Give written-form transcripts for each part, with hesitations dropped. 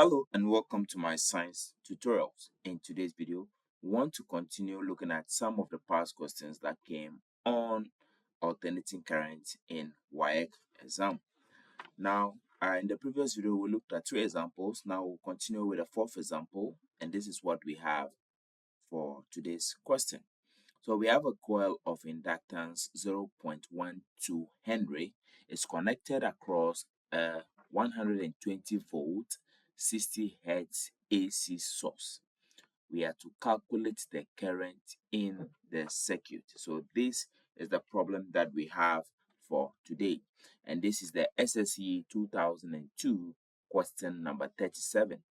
Hello and welcome to my science tutorials. In today's video, we want to continue looking at some of the past questions that came on alternating current in WAEC exam. Now, in the previous video, we looked at three examples. Now we'll continue with a fourth example, and this is what we have for today's question. So we have a coil of inductance 0.12 Henry. It's connected across a 120 volt 60 hertz AC source. We are to calculate the current in the circuit. So this is the problem that we have for today. And this is the SSE 2002 question number 37.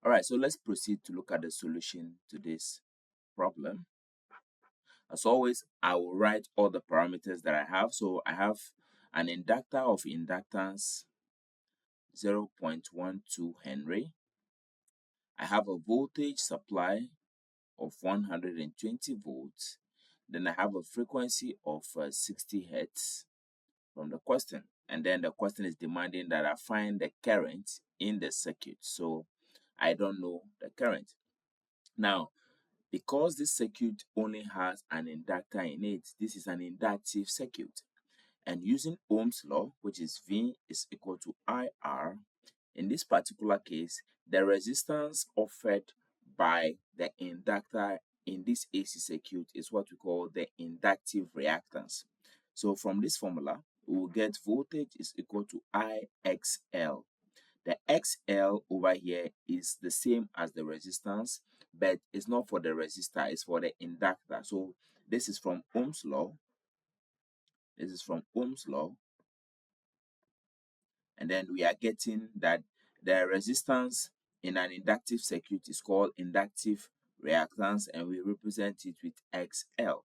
All right, so let's proceed to look at the solution to this problem. As always, I will write all the parameters that I have. So I have an inductor of inductance 0.12 Henry. I have a voltage supply of 120 volts. Then I have a frequency of 60 hertz from the question. And then the question is demanding that I find the current in the circuit. So I don't know the current. Now, because this circuit only has an inductor in it, this is an inductive circuit. And using Ohm's law, which is V is equal to IR, in this particular case, the resistance offered by the inductor in this AC circuit is what we call the inductive reactance. So from this formula, we will get voltage is equal to IXL. The XL over here is the same as the resistance, but it's not for the resistor, it's for the inductor. So this is from Ohm's law. This is from Ohm's law. And then we are getting that the resistance in an inductive circuit is called inductive reactance, and we represent it with XL.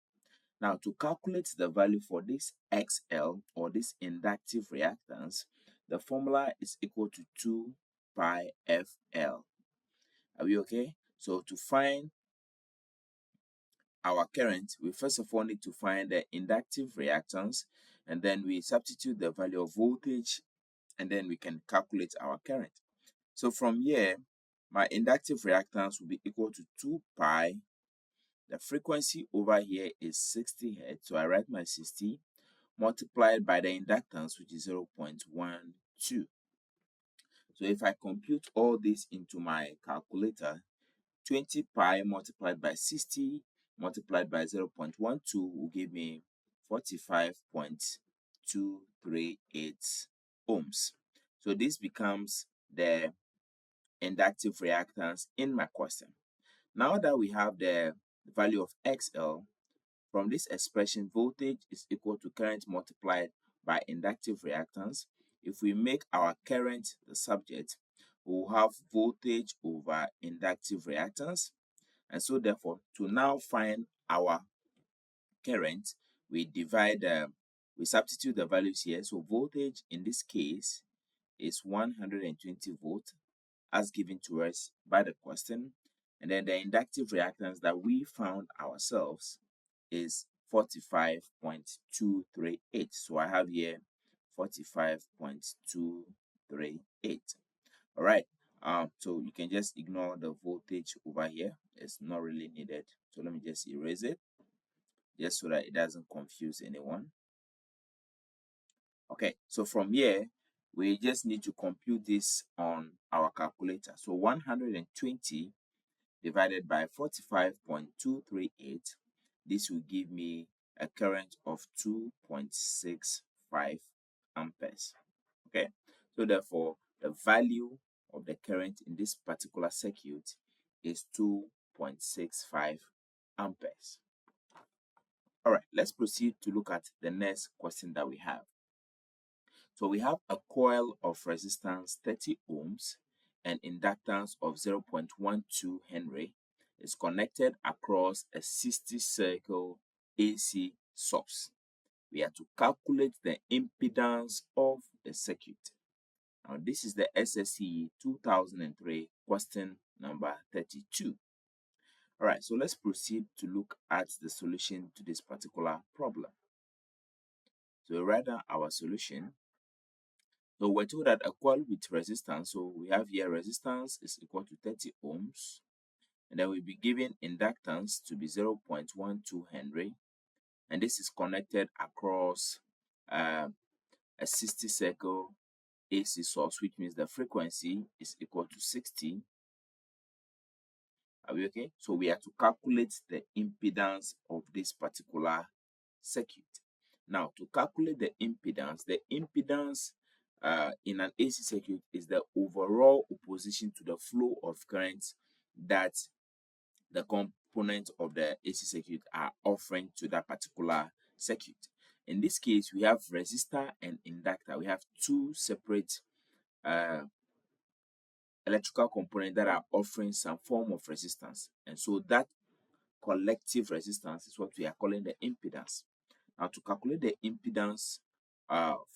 Now, to calculate the value for this XL or this inductive reactance, the formula is equal to 2 pi FL. Are we okay? So to find our current, we first of all need to find the inductive reactance, and then we substitute the value of voltage, and then we can calculate our current. So from here, my inductive reactance will be equal to 2 pi. The frequency over here is 60 hertz, so I write my 60 multiplied by the inductance, which is 0.12. So if I compute all this into my calculator, 20 pi multiplied by 60 multiplied by 0.12 will give me 45.238 ohms. So this becomes the inductive reactance in my question. Now that we have the value of XL, from this expression, voltage is equal to current multiplied by inductive reactance. If we make our current the subject, we will have voltage over inductive reactance. And so therefore, to now find our current, we substitute the values here. So voltage in this case is 120 volts as given to us by the question. And then the inductive reactance that we found ourselves is 45.238. So I have here 45.238. All right. So you can just ignore the voltage over here. It's not really needed. So let me just erase it, just so that it doesn't confuse anyone. Okay, so from here, we just need to compute this on our calculator. So 120 divided by 45.238, this will give me a current of 2.65 amperes. Okay, so therefore, the value of the current in this particular circuit is 2.65 amperes. All right, let's proceed to look at the next question that we have. So we have a coil of resistance 30 ohms and inductance of 0.12 Henry is connected across a 60 circle AC source. We have to calculate the impedance of the circuit. Now this is the SSE 2003 question number 32. All right, so let's proceed to look at the solution to this particular problem. So rather our solution, So we're told that equal with resistance. So we have here resistance is equal to 30 ohms. And then we'll be given inductance to be 0.12 Henry. And this is connected across a 60 cycle AC source, which means the frequency is equal to 60. Are we okay? So we have to calculate the impedance of this particular circuit. Now, to calculate the impedance in an AC circuit is the overall opposition to the flow of current that the components of the AC circuit are offering to that particular circuit. In this case, we have resistor and inductor. We have two separate uh, electrical components that are offering some form of resistance. And so that collective resistance is what we are calling the impedance. Now, to calculate the impedance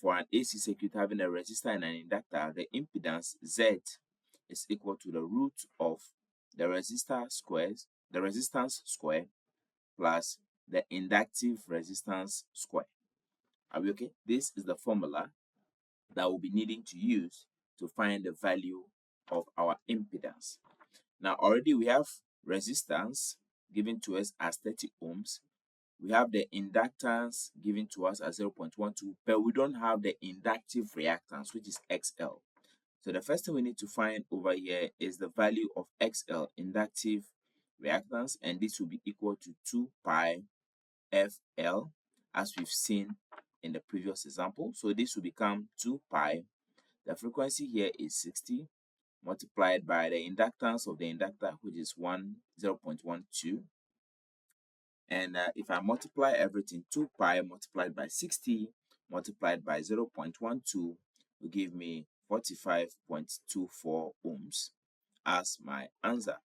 for an AC circuit having a resistor and an inductor, the impedance Z is equal to the root of the resistance square plus the inductive resistance square. Are we okay? This is the formula that we'll be needing to use to find the value of our impedance. Now, already we have resistance given to us as 30 ohms. We have the inductance given to us as 0.12, but we don't have the inductive reactance, which is XL. So the first thing we need to find over here is the value of XL, inductive reactance, and this will be equal to 2 pi FL, as we've seen in the previous example. So this will become 2 pi. The frequency here is 60 multiplied by the inductance of the inductor, which is 0.12. And if I multiply everything, 2 pi multiplied by 60 multiplied by 0.12 will give me 45.24 ohms as my answer.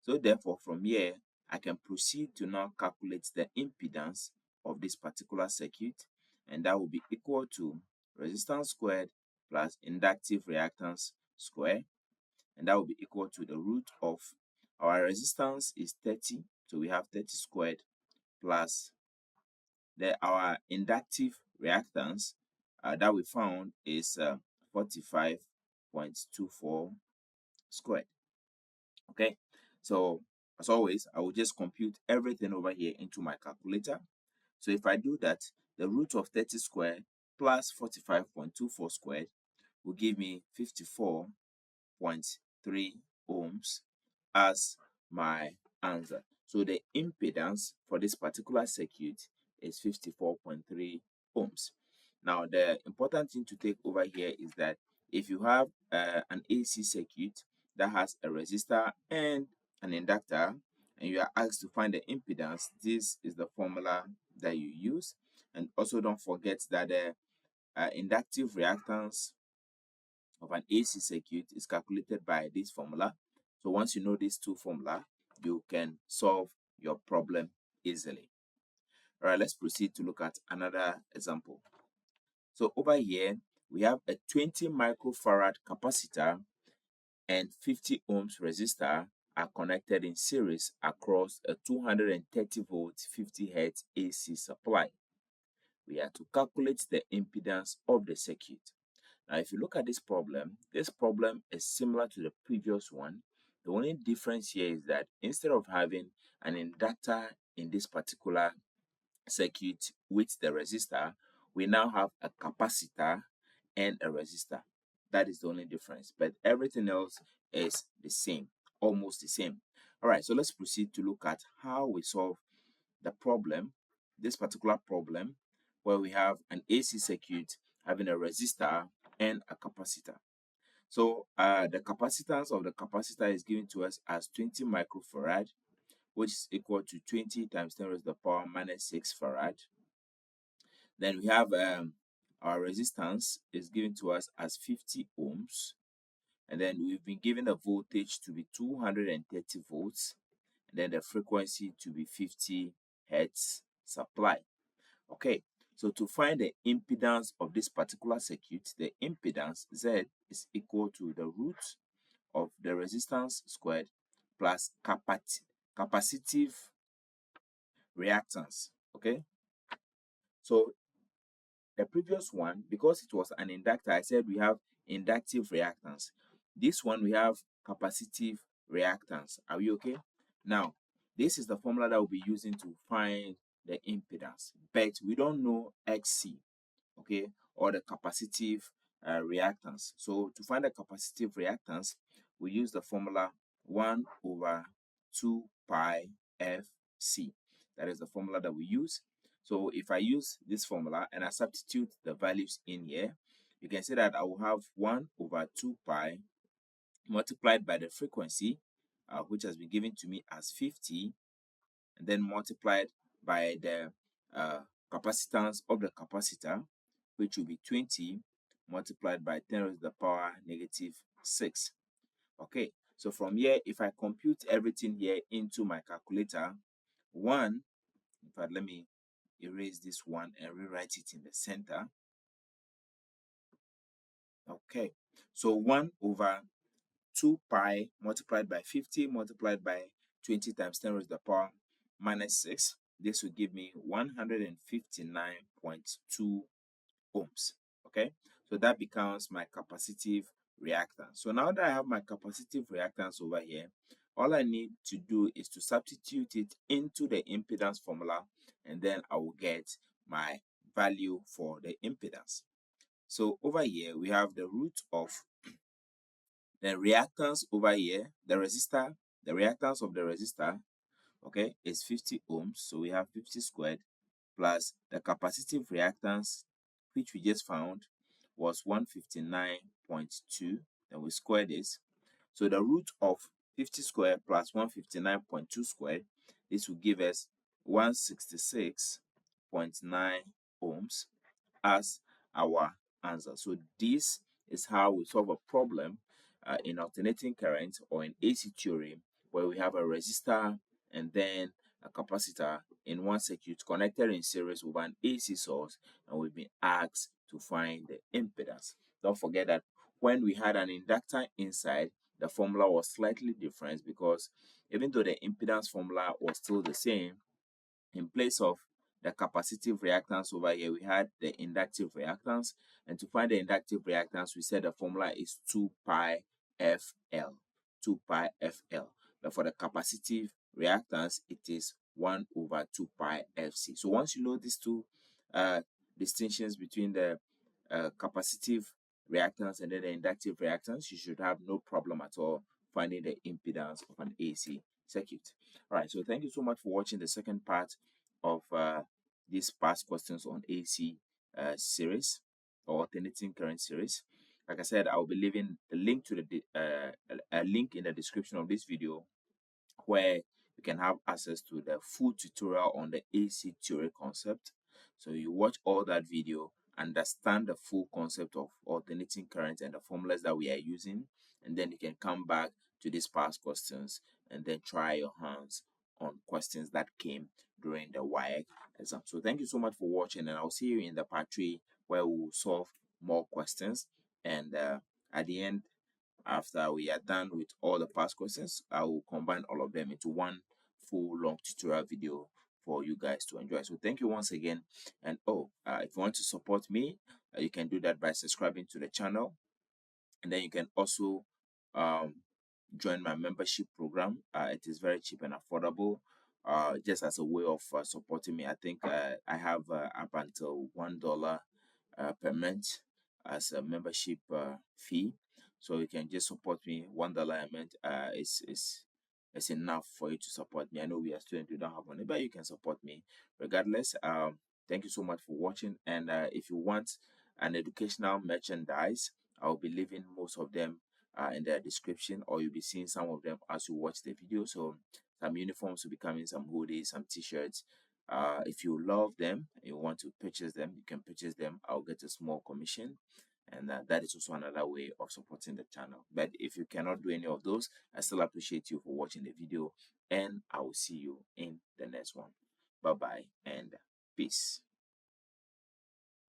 So therefore, from here, I can proceed to now calculate the impedance of this particular circuit, and that will be equal to resistance squared plus inductive reactance squared, and that will be equal to the root of our resistance is 30, so we have 30 squared plus our inductive reactance that we found is 45.24 squared. Okay, so as always, I will just compute everything over here into my calculator. So if I do that, the root of 30 squared plus 45.24 squared will give me 54.3 ohms as my answer. So the impedance for this particular circuit is 54.3 ohms. Now, the important thing to take over here is that if you have an AC circuit that has a resistor and an inductor, and you are asked to find the impedance, this is the formula that you use. And also don't forget that the inductive reactance of an AC circuit is calculated by this formula. So once you know these two formula, you can solve your problem easily. All right, let's proceed to look at another example. So over here, we have a 20 microfarad capacitor and 50 ohms resistor are connected in series across a 230 volt 50 hertz AC supply. We have to calculate the impedance of the circuit. Now, if you look at this problem is similar to the previous one. The only difference here is that instead of having an inductor in this particular circuit with the resistor, we now have a capacitor and a resistor. That is the only difference, but everything else is the same, almost the same. All right, so let's proceed to look at how we solve the problem, this particular problem, where we have an AC circuit having a resistor and a capacitor. So the capacitance of the capacitor is given to us as 20 microfarad, which is equal to 20 times 10 raised to the power minus 6 farad. Then we have our resistance is given to us as 50 ohms. And then we've been given the voltage to be 230 volts. And then the frequency to be 50 hertz supply. Okay, so to find the impedance of this particular circuit, the impedance Z is equal to the root of the resistance squared plus capacitive reactance. Okay, so the previous one, because it was an inductor, I said we have inductive reactance. This one we have capacitive reactance. Are we okay? Now, this is the formula that we'll be using to find the impedance, but we don't know XC, okay, or the capacitive reactance. So to find the capacitive reactance, we use the formula 1 over 2 pi fc. That is the formula that we use. So if I use this formula and I substitute the values in here, you can see that I will have 1 over 2 pi multiplied by the frequency, which has been given to me as 50, and then multiplied by the capacitance of the capacitor, which will be 20, multiplied by 10 raised to the power negative 6. Okay, so from here, if I compute everything here into my calculator, 1, in fact, let me erase this one and rewrite it in the center. Okay, so 1 over 2 pi multiplied by 50 multiplied by 20 times 10 raised to the power minus 6. This will give me 159.2 ohms. Okay, so that becomes my capacitive reactance. So now that I have my capacitive reactance over here, all I need to do is to substitute it into the impedance formula, and then I will get my value for the impedance. So over here we have the root of the reactance over here, the resistor, the reactance of the resistor, okay, is 50 ohms. So we have 50 squared plus the capacitive reactance, which we just found was 159.2. Then we square this. So the root of 50 squared plus 159.2 squared, this will give us 166.9 ohms as our answer. So this is how we solve a problem in alternating current or in AC theory, where we have a resistor and then a capacitor in one circuit connected in series with an AC source, and we've been asked to find the impedance. Don't forget that when we had an inductor inside, the formula was slightly different, because even though the impedance formula was still the same, in place of the capacitive reactance over here, we had the inductive reactance. And to find the inductive reactance, we said the formula is 2 pi FL. 2 pi FL. But for the capacitive reactance, it is 1 over 2 pi FC. So once you know these two distinctions between the capacitive reactance and then the inductive reactance, you should have no problem at all finding the impedance of an AC circuit. All right, so thank you so much for watching the second part of these past questions on AC series or alternating current series. Like I said, I'll be leaving the link to the a link in the description of this video, where you can have access to the full tutorial on the AC theory concept. So you watch all that video, understand the full concept of alternating current and the formulas that we are using, and then you can come back to these past questions and then try your hands on questions that came during the WAEC exam. So thank you so much for watching, and I'll see you in the part 3, where we will solve more questions. And at the end, after we are done with all the past questions, I will combine all of them into one full long tutorial video for you guys to enjoy. So thank you once again. And if you want to support me, you can do that by subscribing to the channel, and then you can also join my membership program. It is very cheap and affordable, just as a way of supporting me. I think I have up until $1 per month as a membership fee. So you can just support me. $1 a month is enough for you to support me. I know we are students, we don't have money, but you can support me regardless. Thank you so much for watching. And if you want an educational merchandise, I'll be leaving most of them in the description, or you'll be seeing some of them as you watch the video. So some uniforms will be coming, some hoodies, some t-shirts. If you love them and you want to purchase them, you can purchase them. I'll get a small commission, and that is also another way of supporting the channel. But if you cannot do any of those, I still appreciate you for watching the video, and I will see you in the next one. Bye bye and peace.